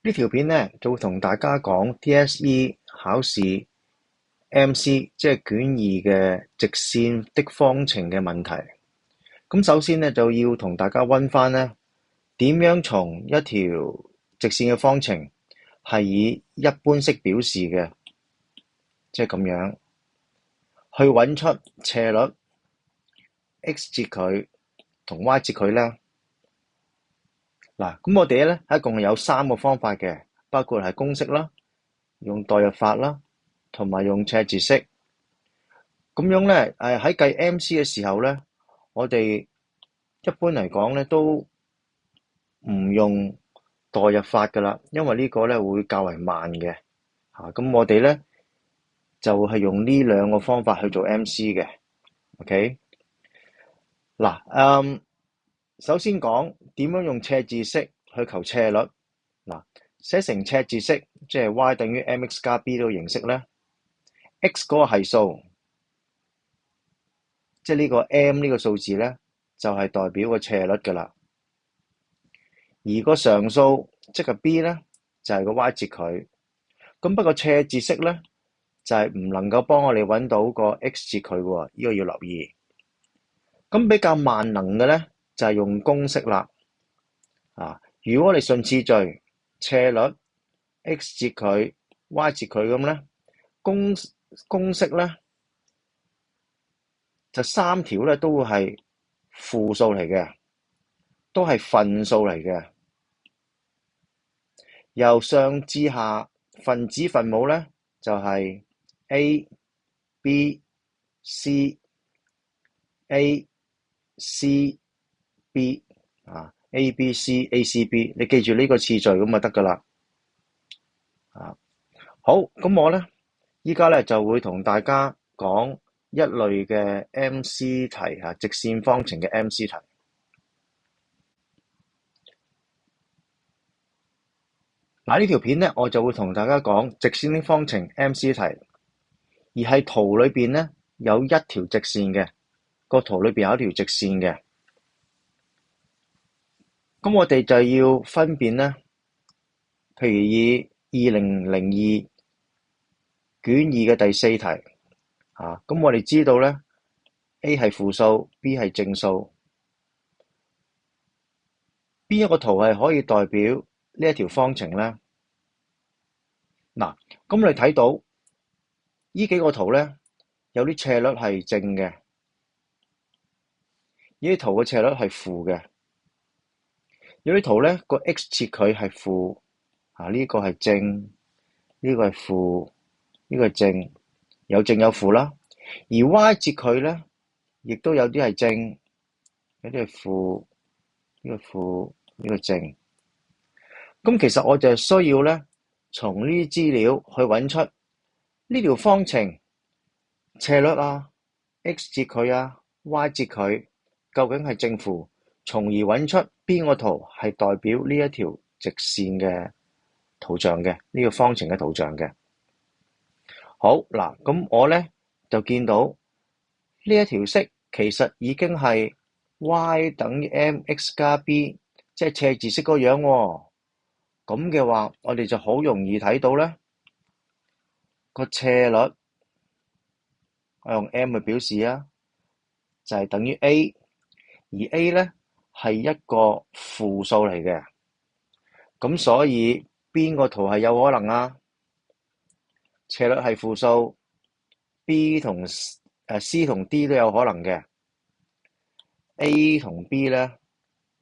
呢條片呢，就會同大家講 DSE 考試 MC 即係卷二嘅直線的方程嘅問題。咁首先呢，就要同大家溫翻呢點樣從一條直線嘅方程係以一般式表示嘅，即係咁樣去揾出斜率 x 截佢同 y 截佢呢。嗱，咁我哋咧一共係有3個方法嘅，包括係公式啦、用代入法啦，同埋用斜字式。咁樣咧，喺計 MC 嘅時候咧，我哋一般嚟講咧都唔用代入法噶啦，因為呢個咧會較為慢嘅。咁我哋咧就係用呢2個方法去做 MC 嘅。OK，嗱，首先講點樣用斜字式去求斜率。嗱，寫成斜字式，即係 y 等於 mx 加 b 呢個形式咧。x 嗰個係數，即係呢個 m 呢個數字咧，就係代表個斜率噶啦。而個常數即係 b 咧，就係個 y 截佢。咁不過斜字式咧，就係唔能夠幫我哋揾到個 x 截佢喎，呢個要留意。咁比較萬能嘅咧，就係用公式啦。如果我哋順次序斜率 x 截佢 y 截佢咁咧，公式咧就3條咧都會係負數嚟嘅，都係分數嚟嘅。由上至下分子分母咧就係 A、B、C、A、C、B A、B、C、A、C、B， 你記住呢個次序咁就得噶啦。好，咁我咧依家咧就會同大家講一類嘅 MC 題直線方程嘅 MC 題。嗱，呢條片咧我就會同大家講直線的方程 MC 題，而係圖裏邊咧有一條直線嘅，個圖裏邊有一條直線嘅。咁我哋就要分辨咧，譬如以2002卷2嘅第4題咁我哋知道咧 A 係負數 ，B 係正數，邊一個圖係可以代表呢一條方程咧？嗱，咁你睇到呢幾個圖咧，有啲斜率係正嘅，呢啲圖嘅斜率係負嘅，有啲圖咧個 x 截佢係負，呢個係正，呢個係負，呢個係正，有正有負啦。而 y 截佢咧，亦都有啲係正，有啲係負，呢個負，呢個正。咁其實我就需要咧，從呢啲資料去揾出呢條方程斜率x 截佢y 截佢究竟係正負，從而揾出邊個圖係代表呢一條直線嘅圖像嘅，呢個方程嘅圖像嘅。好嗱，咁我咧就見到呢一條式其實已經係 y 等於 mx 加 b， 即係斜字式個樣喎。咁嘅話，我哋就好容易睇到咧個斜率，我用 m 去表示就係等於 a， 而 a 咧係一個負數嚟嘅。咁所以邊個圖係有可能斜率係負數 ，B 同C 同 D 都有可能嘅。A 同 B 咧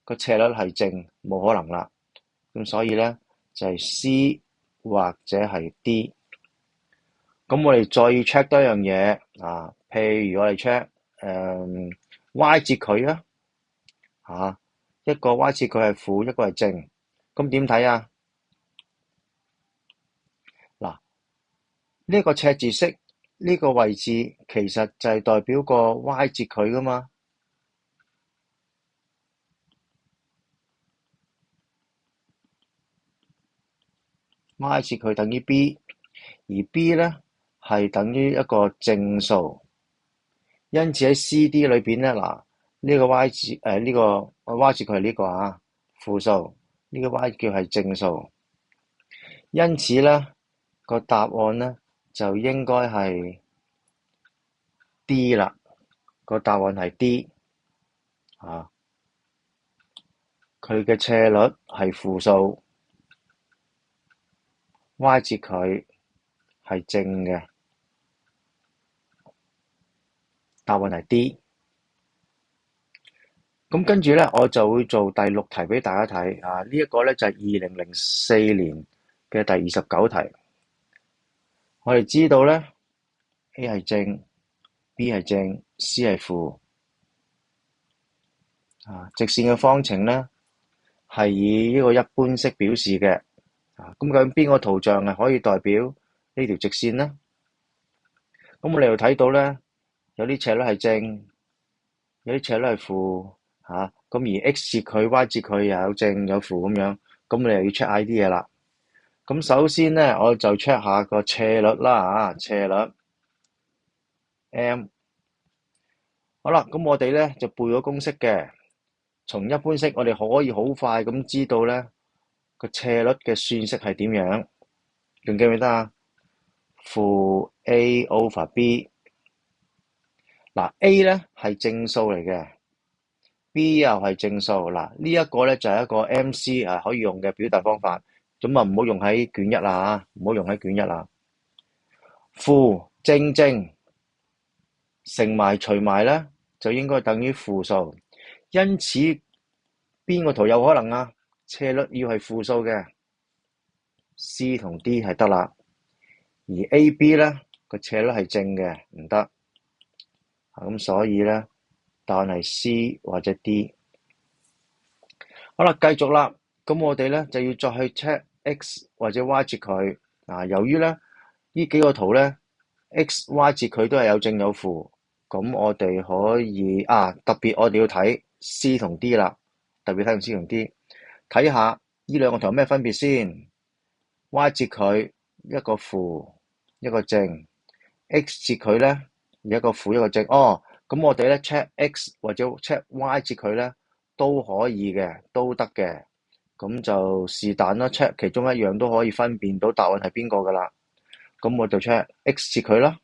個斜率係正，冇可能啦。咁所以咧就係 C 或者係 D。咁我哋再要 check 多一樣嘢譬如我哋 check y 截佢一個 y 截佢係負，一個係正。咁點睇嗱，呢個斜字式呢個位置其實就係代表個 y 截佢噶嘛。y 截佢等於 b， 而 b 咧係等於一個正數，因此喺 CD 裏邊咧呢個 y 截呢個 y 截佢係呢個負數，呢個 y 叫係正數。因此咧個答案咧就應該係 D 啦。個答案係 D 啊，佢嘅斜率係負數，y 折佢係正嘅，答案係 D。咁跟住咧，我就會做第6題俾大家睇啊！呢一個咧就係2004年嘅第29題。我哋知道咧 A 係正 ，B 係正，C 係負。直線嘅方程咧係以呢個一般式表示嘅。咁究竟邊個圖像係可以代表呢條直線咧？咁我哋又睇到咧，有啲斜率係正，有啲斜率係負。咁而 x 折佢 y 折佢又有正有負咁樣，咁你又要 check 下呢啲嘢啦。咁首先咧，我就 check 下個斜率啦，斜率 m。好啦，咁我哋咧就背咗公式嘅，從一般式我哋可以好快咁知道咧個斜率嘅算式係點樣，仲記唔記得啊？負 a over b。嗱 A 咧係正數嚟嘅。B 又係正數。嗱，呢一個咧就係一個 MC 可以用嘅表達方法，咁啊唔好用喺卷一啦，唔好用喺卷一啦。負正正乘埋除埋咧，就應該等於負數。因此邊個圖有可能啊？斜率要係負數嘅 ，C 同 D 係得啦。而 AB 咧個斜率係正嘅，唔得。咁所以咧答案係 C 或者 D。好啦，繼續啦。咁我哋咧就要再去 check x 或者 y 折佢。由於咧呢幾個圖咧 x、y 折佢都係有正有負，咁我哋可以特別我哋要睇 C 同 D 啦。特別睇用 C 同 D，睇下呢兩個圖有咩分別先。y 折佢一個負一個正 ，x 折佢咧一個負一個正。咁我哋咧 check x 或者 check y 折佢咧都可以嘅，都得嘅。咁就是但啦 ，check 其中一樣都可以分辨到答案係邊個噶啦。咁我就 check x 折佢啦。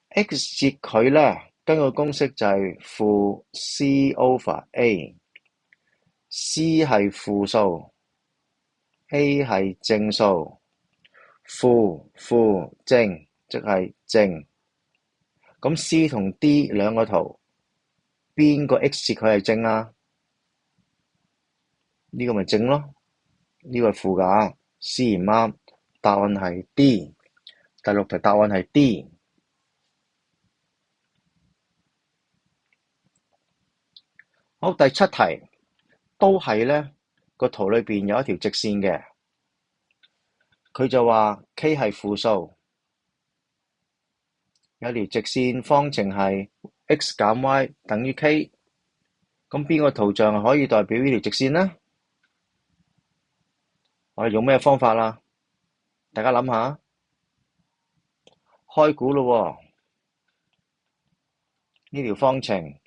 x 折佢咧，根據公式就係負 c over a。c 係負數 ，a 係正數，負負正即係正。咁 C 同 D 兩個圖，邊個 x 折佢係正啊？呢個咪正咯，呢個係負㗎，C 唔啱，答案係 D。第6題答案係 D。好，第7題都係咧個圖裏邊有一條直線嘅，佢就話 K 係負數，有條直線方程係 x 減 y 等於 K。咁邊個圖像可以代表呢條直線呢？我哋用咩方法啦？大家諗下，開估咯喎。呢條方程，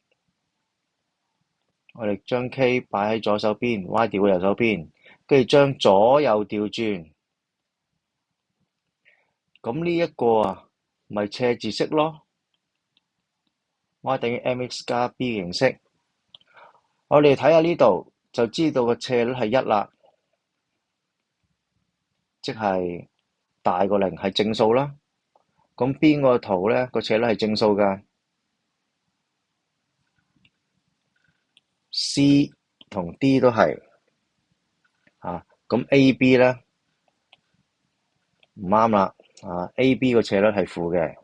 我哋將 K 擺喺左手邊，Y 調去右手邊，跟住將左右調轉。咁呢一個咪斜字式咯。Y 等於 mx 加 b 形式。我哋睇下呢度就知道個斜率係1啦，即係大過0係正數啦。咁邊個圖咧個斜率係正數㗎？C 同 D 都係。咁 AB 咧唔啱啦。AB 個斜率係負嘅，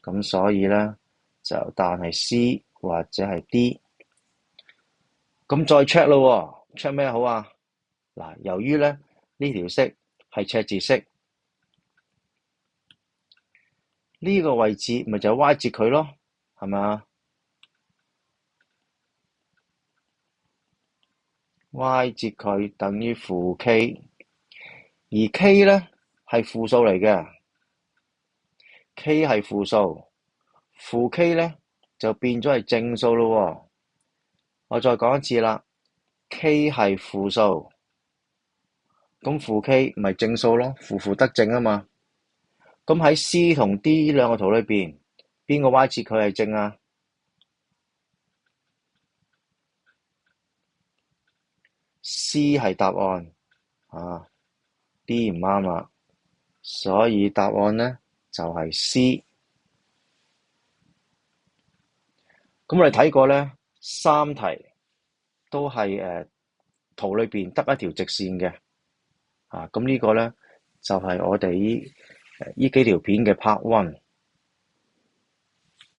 咁所以咧就答案係 C 或者係 D。咁再 check 咯，check 咩好啊？由於咧呢條式係赤字式，呢個位置咪就係 y 折佢咯，係咪啊？y 折佢等於負 K， 而 K 咧係負數嚟嘅。K 係負數，負 K 咧就變咗係正數咯喎。我再講一次啦， K 係負數，咁負 K 咪正數咯，負得正啊嘛。咁喺 C 同 D 呢兩個圖裏邊，邊個 Y 切佢係正啊？C 係答案啊，D 唔啱啦，所以答案呢就係 C。咁我哋睇過呢三題都係圖裏邊得一條直線嘅啊。咁呢個呢就係我哋呢幾條片嘅 part one。